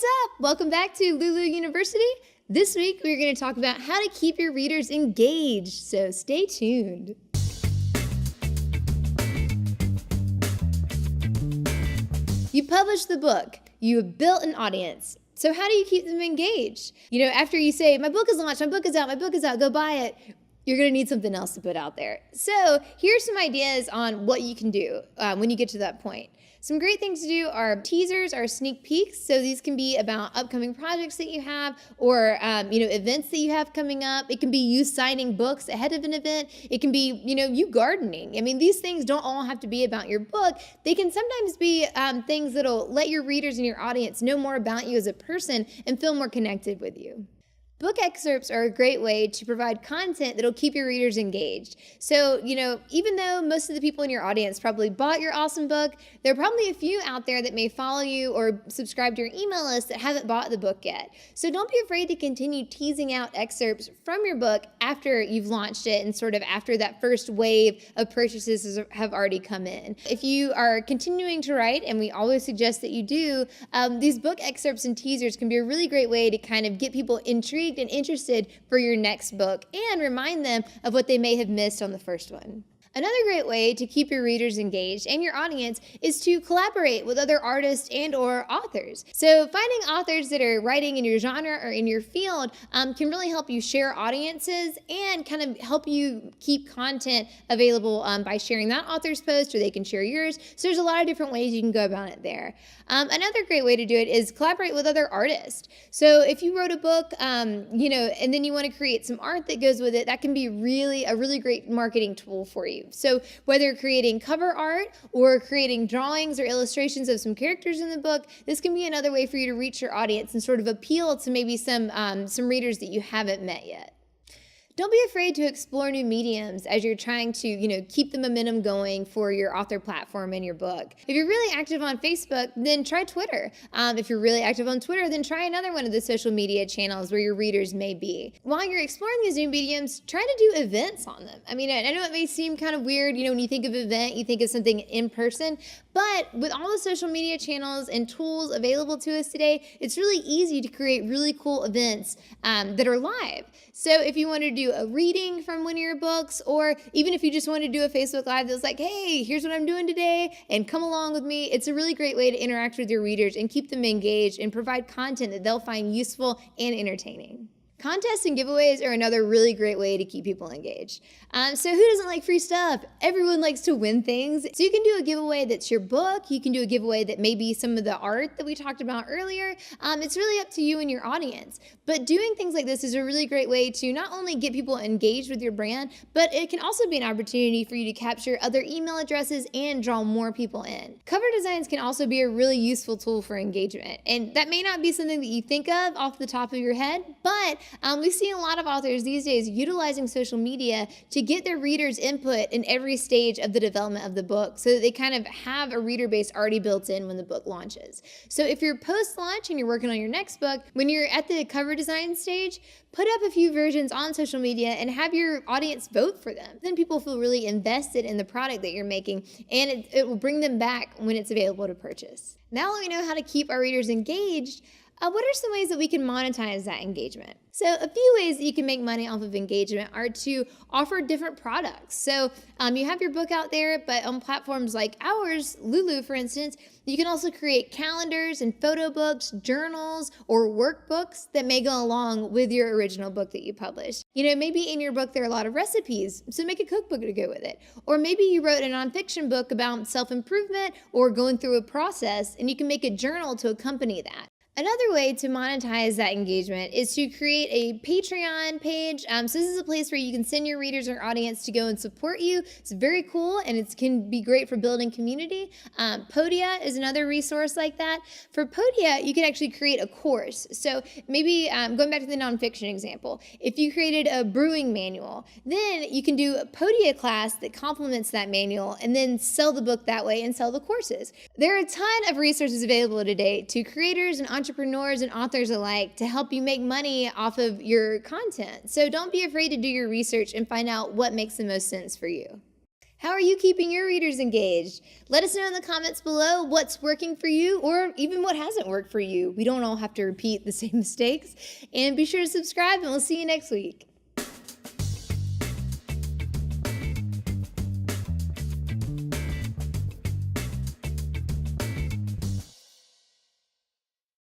what's up? Welcome back to Lulu University. This week, we're going to talk about how to keep your readers engaged, so stay tuned. You published the book. You have built an audience. So how do you keep them engaged? After you say, my book is launched, my book is out, go buy it, you're going to need something else to put out there. So here's some ideas on what you can do when you get to that point. Some great things to do are teasers or sneak peeks. So these can be about upcoming projects that you have or, events that you have coming up. It can be you signing books ahead of an event. It can be, you gardening. I mean, these things don't all have to be about your book. They can sometimes be things that'll let your readers and your audience know more about you as a person and feel more connected with you. Book excerpts are a great way to provide content that'll keep your readers engaged. So, even though most of the people in your audience probably bought your awesome book, there are probably a few out there that may follow you or subscribe to your email list that haven't bought the book yet. So don't be afraid to continue teasing out excerpts from your book after you've launched it and sort of after that first wave of purchases have already come in. If you are continuing to write, and we always suggest that you do, these book excerpts and teasers can be a really great way to kind of get people intrigued and interested for your next book and remind them of what they may have missed on the first one. Another great way to keep your readers engaged and your audience is to collaborate with other artists and or authors. So finding authors that are writing in your genre or in your field can really help you share audiences and kind of help you keep content available by sharing that author's post, or they can share yours. So there's a lot of different ways you can go about it there. Another great way to do it is collaborate with other artists. So if you wrote a book, and then you want to create some art that goes with it, that can be a really great marketing tool for you. So whether creating cover art or creating drawings or illustrations of some characters in the book, this can be another way for you to reach your audience and sort of appeal to maybe some readers that you haven't met yet. Don't be afraid to explore new mediums as you're trying to, keep the momentum going for your author platform and your book. If you're really active on Facebook, then try Twitter. If you're really active on Twitter, then try another one of the social media channels where your readers may be. While you're exploring these new mediums, try to do events on them. I mean, I know it may seem kind of weird, when you think of event, you think of something in person, but with all the social media channels and tools available to us today, it's really easy to create really cool events that are live. So if you want to do a reading from one of your books, or even if you just want to do a Facebook Live that's like, hey, here's what I'm doing today, and come along with me, it's a really great way to interact with your readers and keep them engaged and provide content that they'll find useful and entertaining. Contests and giveaways are another really great way to keep people engaged. So who doesn't like free stuff? Everyone likes to win things. So you can do a giveaway that's your book. You can do a giveaway that may be some of the art that we talked about earlier. It's really up to you and your audience. But doing things like this is a really great way to not only get people engaged with your brand, but it can also be an opportunity for you to capture other email addresses and draw more people in. Cover designs can also be a really useful tool for engagement. And that may not be something that you think of off the top of your head, but we see a lot of authors these days utilizing social media to get their readers' input in every stage of the development of the book so that they kind of have a reader base already built in when the book launches. So if you're post-launch and you're working on your next book, when you're at the cover design stage, put up a few versions on social media and have your audience vote for them. Then people feel really invested in the product that you're making, and it will bring them back when it's available to purchase. Now that we know how to keep our readers engaged, what are some ways that we can monetize that engagement? So a few ways that you can make money off of engagement are to offer different products. So you have your book out there, but on platforms like ours, Lulu, for instance, you can also create calendars and photo books, journals, or workbooks that may go along with your original book that you published. Maybe in your book there are a lot of recipes, so make a cookbook to go with it. Or maybe you wrote a nonfiction book about self-improvement or going through a process, and you can make a journal to accompany that. Another way to monetize that engagement is to create a Patreon page. So this is a place where you can send your readers or audience to go and support you. It's very cool, and it can be great for building community. Podia is another resource like that. For Podia, you can actually create a course. So maybe going back to the nonfiction example, if you created a brewing manual, then you can do a Podia class that complements that manual and then sell the book that way and sell the courses. There are a ton of resources available today to creators and entrepreneurs and authors alike to help you make money off of your content. So don't be afraid to do your research and find out what makes the most sense for you. How are you keeping your readers engaged? Let us know in the comments below what's working for you or even what hasn't worked for you. We don't all have to repeat the same mistakes. And be sure to subscribe, and we'll see you next week.